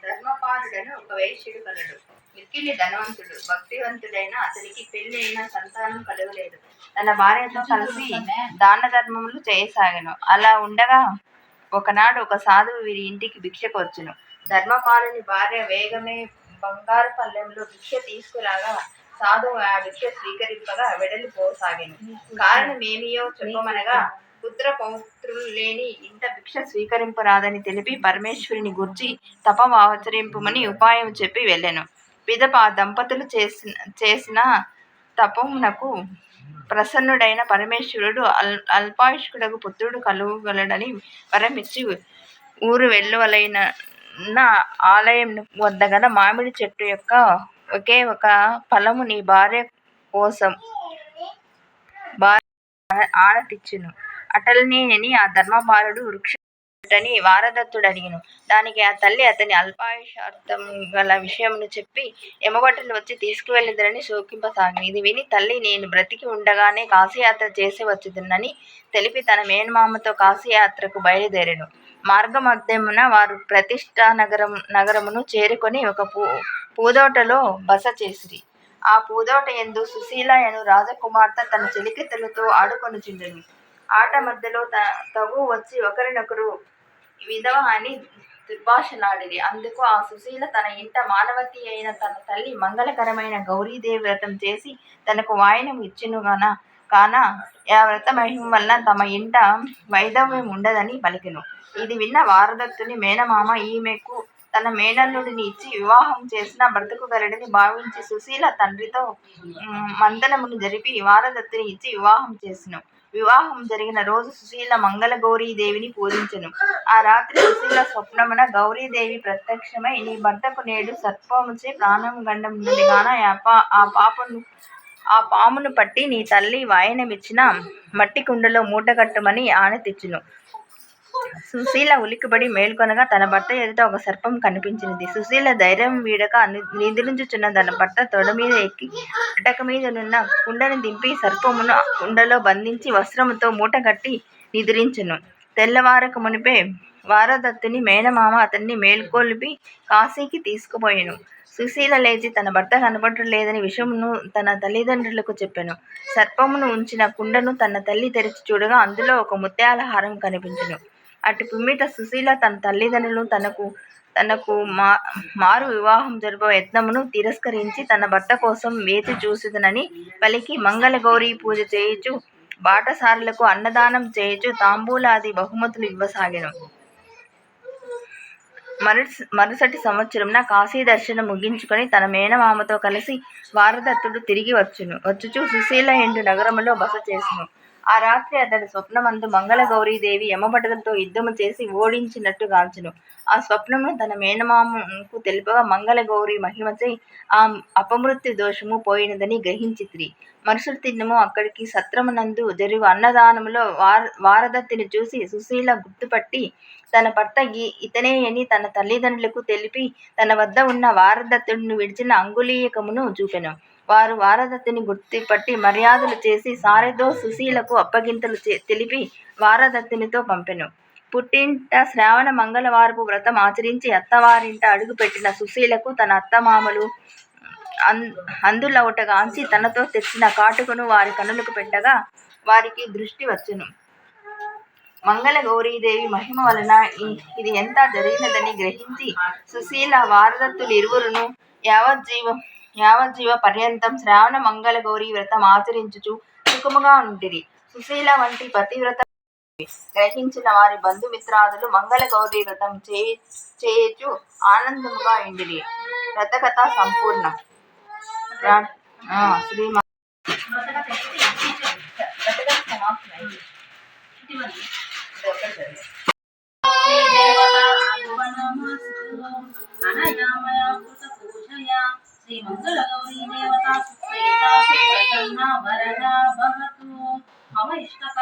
ధర్మపాలుడను ఒక వైశ్యుడు కలడు. మిక్కిలి ధనవంతుడు, భక్తివంతుడైన అతనికి పెళ్లి అయిన సంతానం కలుగలేదు. తన భార్యతో కలిసి దాన ధర్మములు చేయసాగెను. అలా ఉండగా ఒకనాడు ఒక సాధువు వీరి ఇంటికి భిక్షకు వచ్చును. ధర్మపాలుని భార్య వేగమే బంగారు పళ్ళెంలో భిక్ష తీసుకురాగా సాధువు ఆ భిక్ష స్వీకరింపగా వెడలిపోసాగెను. కారణమేమియో చెప్పమనగా పుత్ర పౌత్రులు లేని ఇంట భిక్ష స్వీకరింపరాదని తెలిపి పరమేశ్వరుని గూర్చి తపం ఆచరింపుమని ఉపాయం చెప్పి వెళ్ళెను. పిదప ఆ దంపతులు చేసిన తపమునకు ప్రసన్నుడైన పరమేశ్వరుడు అల్పాయుష్కుడకు పుత్రుడు కలుగలడని వరమిచ్చి ఊరు వెలువలైన ఆలయం వద్ద గల మామిడి చెట్టు యొక్క ఒకే ఒక ఫలము నీ భార్య కోసం ఆనతిచ్చును అటలనేని ఆ ధర్మపాలుడు వృక్షని వారదత్తుడు అడిగెను. దానికి ఆ తల్లి అతని అల్పాయుషార్థం గల విషయమును చెప్పి యమభటులు వచ్చి తీసుకువెళ్ళిదరని శోకింపసాగింది. ఇది విని తల్లి నేను బ్రతికి ఉండగానే కాశీయాత్ర చేసి వచ్చుదునని తెలిపి తన మేనమామతో కాశీయాత్రకు బయలుదేరెను. మార్గమధ్యమున వారు ప్రతిష్ఠా నగరమును చేరుకొని ఒక పూదోటలో బస చేసిరి. ఆ పూదోట యందు సుశీల యను రాజకుమార్తె తన చెలికత్తెలతో ఆడుకొనుచుండెను. ఆట మధ్యలో తగు వచ్చి ఒకరినొకరు విధవ అని దుర్భాషలాడిరి. అందుకు ఆ సుశీల తన ఇంట మానవతి అయిన తన తల్లి మంగళకరమైన గౌరీదేవి వ్రతం చేసి తనకు వాయనం ఇచ్చును కాన ఆ వ్రత మహిమ వలన తమ ఇంట వైధవ్యం ఉండదని పలికెను. ఇది విన్న వారదత్తుని మేనమామ ఈమెకు తన మేనల్లుడిని ఇచ్చి వివాహం చేసిన బ్రతుకుగలడని భావించి సుశీల తండ్రితో మంతనమును జరిపి వారదత్తుని ఇచ్చి వివాహం చేసెను. వివాహం జరిగిన రోజు సుశీల మంగళగౌరీదేవిని పూజించెను. ఆ రాత్రి సుశీల స్వప్నమున గౌరీదేవి ప్రత్యక్షమై నీ భర్తకు నేడు సర్పముచే ప్రాణము గండమున్నది గాన ఆ పామును పట్టి నీ తల్లి వాయనమిచ్చిన మట్టి కుండలో మూటగట్టుమని ఆనతిచ్చును. సుశీల ఉలిక్కిపడి మేల్కొనగా తన భర్త ఎదుట ఒక సర్పం కనిపించినది. సుశీల ధైర్యం వీడక నిద్రించుచున్న తన భర్త తొడమీద ఎక్కి అటక మీదనున్న కుండను దింపి సర్పమును కుండలో బంధించి వస్త్రముతో మూటగట్టి నిద్రించెను. తెల్లవారక మునిపే వారదత్తుని మేనమామ అతన్ని మేల్కొల్పి కాశీకి తీసుకుపోయెను. సుశీల లేచి తన భర్త కనబడలేదని విషయమును తన తల్లిదండ్రులకు చెప్పెను. సర్పమును ఉంచిన కుండను తన తల్లి తెరిచి చూడగా అందులో ఒక ముత్యాల హారం కనిపించెను. అటు పిమ్మిట సుశీల తన తల్లిదండ్రులు తనకు మారు వివాహం జరుప యత్నమును తిరస్కరించి తన భర్త కోసం వేచి చూసిదనని పలికి మంగళగౌరీ పూజ చేయుచు బాటసారులకు అన్నదానం చేయుచు తాంబూలాది బహుమతులు ఇవ్వసాగెను. మరుసటి సంవత్సరమున కాశీ దర్శనం ముగించుకొని తన మేనమామతో కలిసి వారదత్తుడు తిరిగి వచ్చుచు సుశీల ఇంటి నగరములో బస చేసెను. ఆ రాత్రి అతడు స్వప్నమందు మంగళగౌరీదేవి యమభటులతో యుద్ధము చేసి ఓడించినట్టు గాంచెను. ఆ స్వప్నమును తన మేనమామకు తెలుపగా మంగళగౌరి మహిమచే ఆ అపమృత్యు దోషము పోయినదని గ్రహించితిరి. మరుసటి దినము అక్కడికి సత్రమునందు జరుగు అన్నదానములో వారదత్తిని చూసి సుశీల గుర్తుపట్టి తన భర్త ఇతనేయని తన తల్లిదండ్రులకు తెలిపి తన వద్ద ఉన్న వారదత్తుడిని విడిచిన అంగుళీయకమును చూపెను. వారు వారదత్తుని గుర్తుపట్టి మర్యాదలు చేసి సారెతో సుశీలకు అప్పగింతలు తెలిపి వారదత్తునితో పంపెను. పుట్టింట శ్రావణ మంగళవారపు వ్రతం ఆచరించి అత్తవారింట అడుగుపెట్టిన సుశీలకు తన అత్తమామలు అందులౌటగాంచి తనతో తెచ్చిన కాటుకను వారి కనులకు పెట్టగా వారికి దృష్టి వచ్చెను. మంగళగౌరీదేవి మహిమ వలన ఇది ఎంత జరిగినదని గ్రహించి సుశీల వారదత్తులిరువురును యావజ్జీవ పర్యంతం శ్రావణ మంగళగౌరీ వ్రతం ఆచరించుచు సుఖముగా ఉండిరి. సుశీల వంటి పతివ్రత గ్రహించిన వారి బంధుమిత్రాదులు మంగళగౌరీ వ్రతం చేయుచు ఆనందముగా ఉండిరి. వ్రతకథ సంపూర్ణం. శ్రీమా శ్రీ మంగళగౌరీ దేవతా సుప్రీతా సుప్రసన్నా వరదా భవతు మమ ఇష్టక